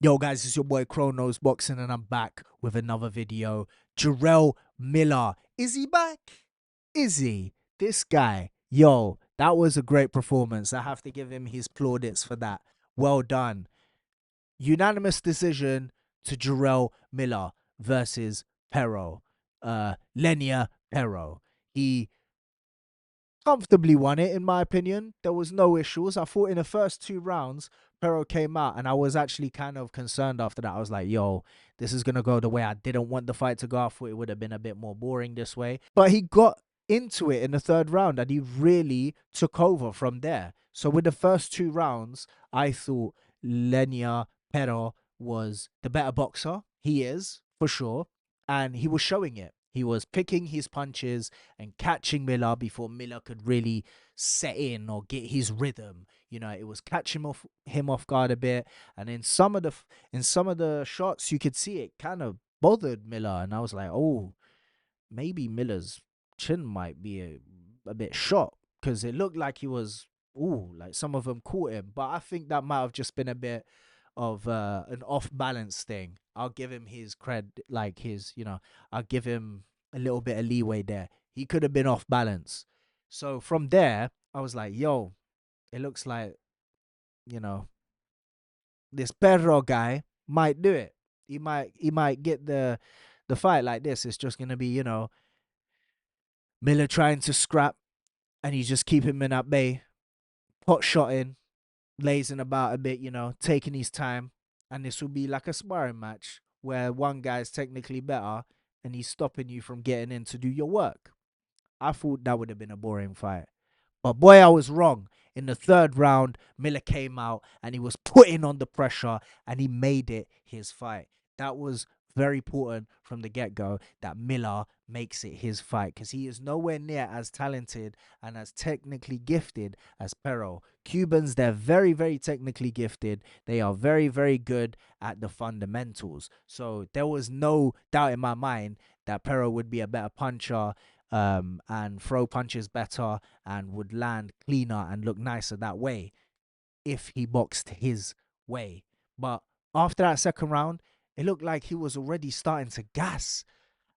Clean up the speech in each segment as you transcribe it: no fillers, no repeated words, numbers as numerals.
Yo guys, it's your boy Chronos Boxing and I'm back with another video. Jarrell Miller. Is he back? Is he? This guy. Yo, that was a great performance. I have to give him his plaudits for that. Well done. Unanimous decision to Jarrell Miller versus Pero. Lenier Pero. He comfortably won it, in my opinion. There was no issues. I thought in the first 2 rounds, Pero came out, and I was actually kind of concerned after that. I was like, yo, this is going to go the way I didn't want the fight to go. I thought it would have been a bit more boring this way. But he got into it in the 3rd round, and he really took over from there. So with the first 2 rounds, I thought Lenier Pero was the better boxer. He is, for sure. And he was showing it. He was picking his punches and catching Miller before Miller could really set in or get his rhythm. You know, it was catching him off guard a bit, and in some of the shots you could see it kind of bothered Miller, and I was like, oh, maybe Miller's chin might be a bit shot because it looked like he was, ooh, like some of them caught him, but I think that might have just been a bit of an off balance thing. I'll give him his cred, like his, I'll give him a little bit of leeway there. He could have been off balance. So from there, I was like, yo, it looks like, you know, this Perro guy might do it. He might get the fight like this. It's just gonna be, Miller trying to scrap and he's just keeping him in at bay, pot shotting, lazing about a bit, taking his time. And this will be like a sparring match where one guy's technically better and he's stopping you from getting in to do your work. I thought that would have been a boring fight. But boy, I was wrong. In the 3rd round, Miller came out and he was putting on the pressure and he made it his fight. That was very important from the get-go, that Miller makes it his fight, because he is nowhere near as talented and as technically gifted as Pero. Cubans, they're very, very technically gifted. They are very, very good at the fundamentals. So there was no doubt in my mind that Pero would be a better puncher, and throw punches better and would land cleaner and look nicer that way if he boxed his way. But after that 2nd round, it looked like he was already starting to gas.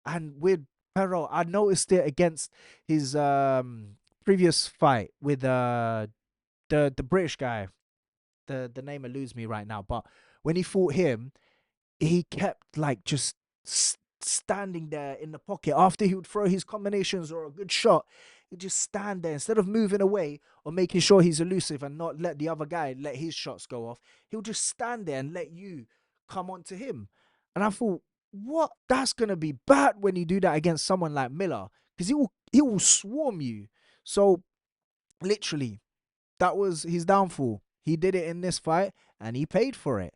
And with Pero, I noticed it against his previous fight with the British guy. The name eludes me right now, but when he fought him, he kept like just standing there in the pocket after he would throw his combinations or a good shot. He'd just stand there instead of moving away or making sure he's elusive and not let the other guy let his shots go off. He'll just stand there and let you come on to him. And I thought, what? That's gonna be bad when you do that against someone like Miller, because he will swarm you. So literally, that was his downfall. He did it in this fight and he paid for it.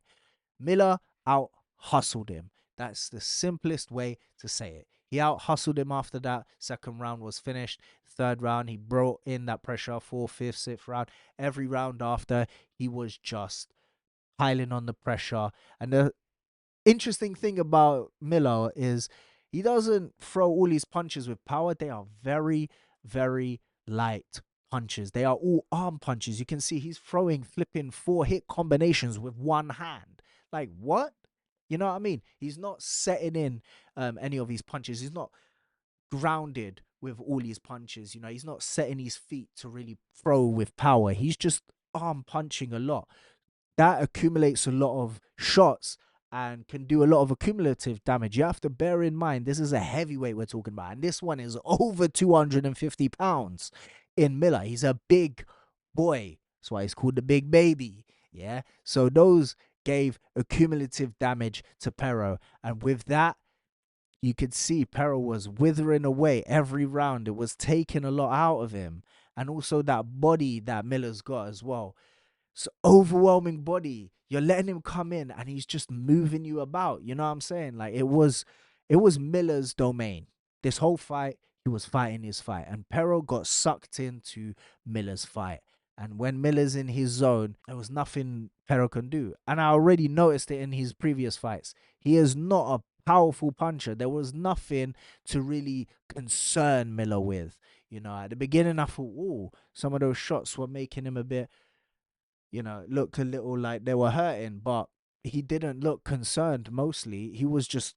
Miller out hustled him. That's the simplest way to say it. He out hustled him after that 2nd round was finished. 3rd round, he brought in that pressure. 4th, 5th, 6th round. Every round after, he was just piling on the pressure. And the interesting thing about Miller is he doesn't throw all his punches with power. They are very, very light punches. They are all arm punches. You can see he's throwing flipping 4-hit combinations with one hand. Like, what? You know what I mean? He's not setting in any of his punches. He's not grounded with all his punches. He's not setting his feet to really throw with power. He's just arm punching a lot. That accumulates a lot of shots and can do a lot of accumulative damage. You have to bear in mind, this is a heavyweight we're talking about, and this one is over 250 pounds in Miller. He's a big boy. That's why he's called the big baby. Yeah. So those gave accumulative damage to Pero. And with that, you could see Pero was withering away every round. It was taking a lot out of him. And also that body that Miller's got as well. So overwhelming body. You're letting him come in and he's just moving you about. You know what I'm saying? Like it was Miller's domain. This whole fight, he was fighting his fight. And Pero got sucked into Miller's fight. And when Miller's in his zone, there was nothing Pero can do. And I already noticed it in his previous fights. He is not a powerful puncher. There was nothing to really concern Miller with. At the beginning, I thought, oh, some of those shots were making him a bit, looked a little like they were hurting. But he didn't look concerned mostly. He was just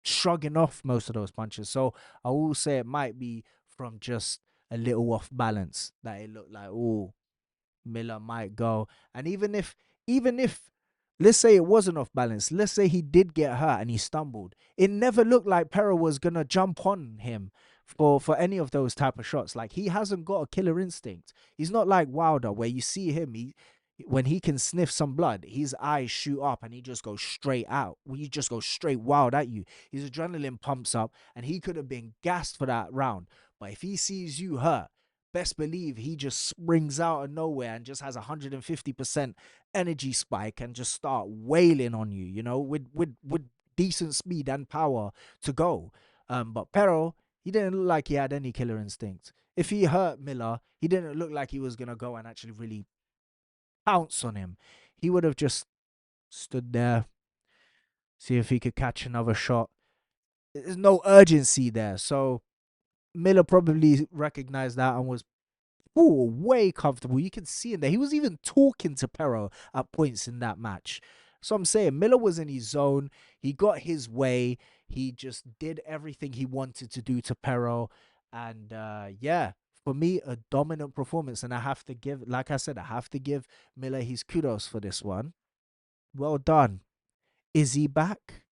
shrugging off most of those punches. So I will say it might be from just a little off balance that it looked like, oh, Miller might go. And even if let's say it wasn't off balance, let's say he did get hurt and he stumbled, it never looked like Pero was gonna jump on him for any of those type of shots. Like, he hasn't got a killer instinct. He's not like Wilder, where you see him, when he can sniff some blood, his eyes shoot up and he just goes straight out. He just goes straight wild at you. His adrenaline pumps up and he could have been gassed for that round. But if he sees you hurt, best believe he just springs out of nowhere and just has 150% energy spike and just start wailing on you, with decent speed and power to go. But Pero, he didn't look like he had any killer instinct. If he hurt Miller, he didn't look like he was gonna go and actually really pounce on him. He would have just stood there, see if he could catch another shot. There's no urgency there. So Miller probably recognized that and was way comfortable. You can see him there. He was even talking to Pero at points in that match. So I'm saying Miller was in his zone. He got his way. He just did everything he wanted to do to Pero. And yeah, for me, a dominant performance. And I have to give, like I said, I have to give Miller his kudos for this one. Well done. Is he back?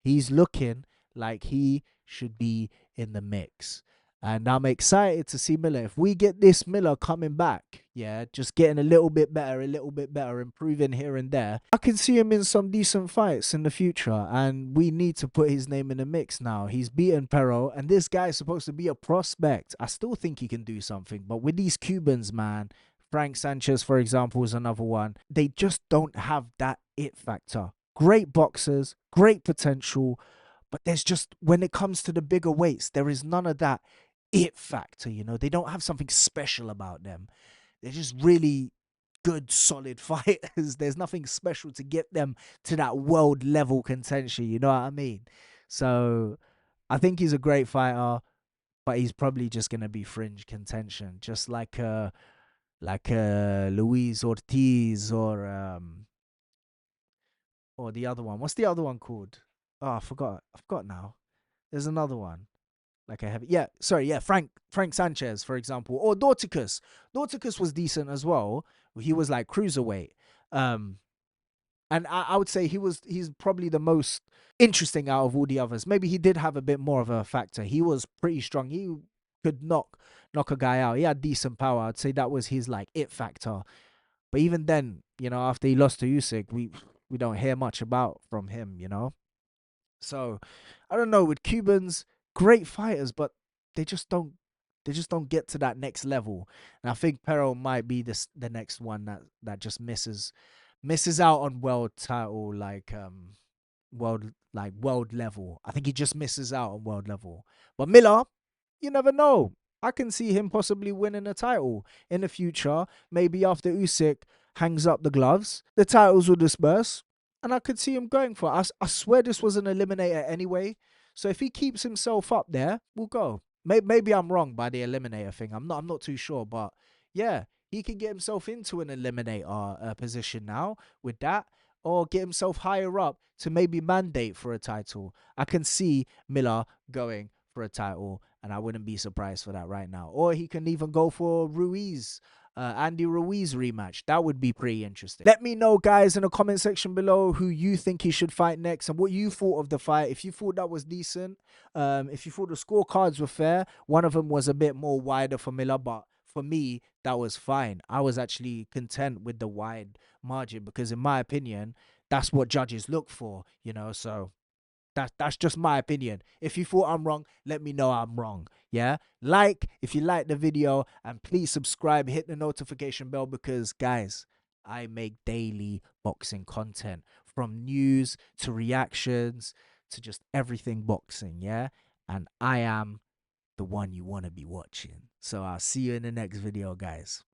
He's looking like he should be in the mix. And I'm excited to see Miller. If we get this Miller coming back, yeah, just getting a little bit better, improving here and there, I can see him in some decent fights in the future. And we need to put his name in the mix now. He's beaten Pero, and this guy is supposed to be a prospect. I still think he can do something. But with these Cubans, man, Frank Sanchez, for example, is another one. They just don't have that it factor. Great boxers, great potential, but there's just, when it comes to the bigger weights, there is none of that it factor. They don't have something special about them. They're just really good, solid fighters. There's nothing special to get them to that world level contention. You know what I mean? So I think he's a great fighter, but he's probably just gonna be fringe contention, just like Luis Ortiz or the other one. What's the other one called? Oh, I forgot. I forgot now. There's another one. Like, I have it. Yeah, sorry. Yeah, Frank Sanchez, for example, or Dorticus. Dorticus was decent as well. He was like cruiserweight. And I would say he's probably the most interesting out of all the others. Maybe he did have a bit more of a factor. He was pretty strong. He could knock a guy out. He had decent power. I'd say that was his like it factor. But even then, after he lost to Usyk, we don't hear much about from him. So I don't know, with Cubans, great fighters, but they just don't get to that next level. And I think Pero might be the next one that just misses out on world title, world level. I think he just misses out on world level. But Miller, you never know. I can see him possibly winning a title in the future. Maybe after Usyk hangs up the gloves, the titles will disperse, and I could see him going for it. I swear this was an eliminator anyway. So if he keeps himself up there, we'll go. Maybe I'm wrong by the eliminator thing. I'm not too sure, but yeah, he can get himself into an eliminator position now with that, or get himself higher up to maybe mandate for a title. I can see Miller going for a title, and I wouldn't be surprised for that right now. Or he can even go for Andy Ruiz rematch. That would be pretty interesting. Let me know, guys, in the comment section below who you think he should fight next and what you thought of the fight. If you thought that was decent, if you thought the scorecards were fair, one of them was a bit more wider for Miller, but for me, that was fine. I was actually content with the wide margin because, in my opinion, that's what judges look for, so that's just my opinion. If you thought I'm wrong, let me know I'm wrong. Yeah, if you like the video, and please subscribe, hit the notification bell, because guys, I make daily boxing content, from news to reactions to just everything boxing. Yeah, and I am the one you want to be watching. So I'll see you in the next video, guys.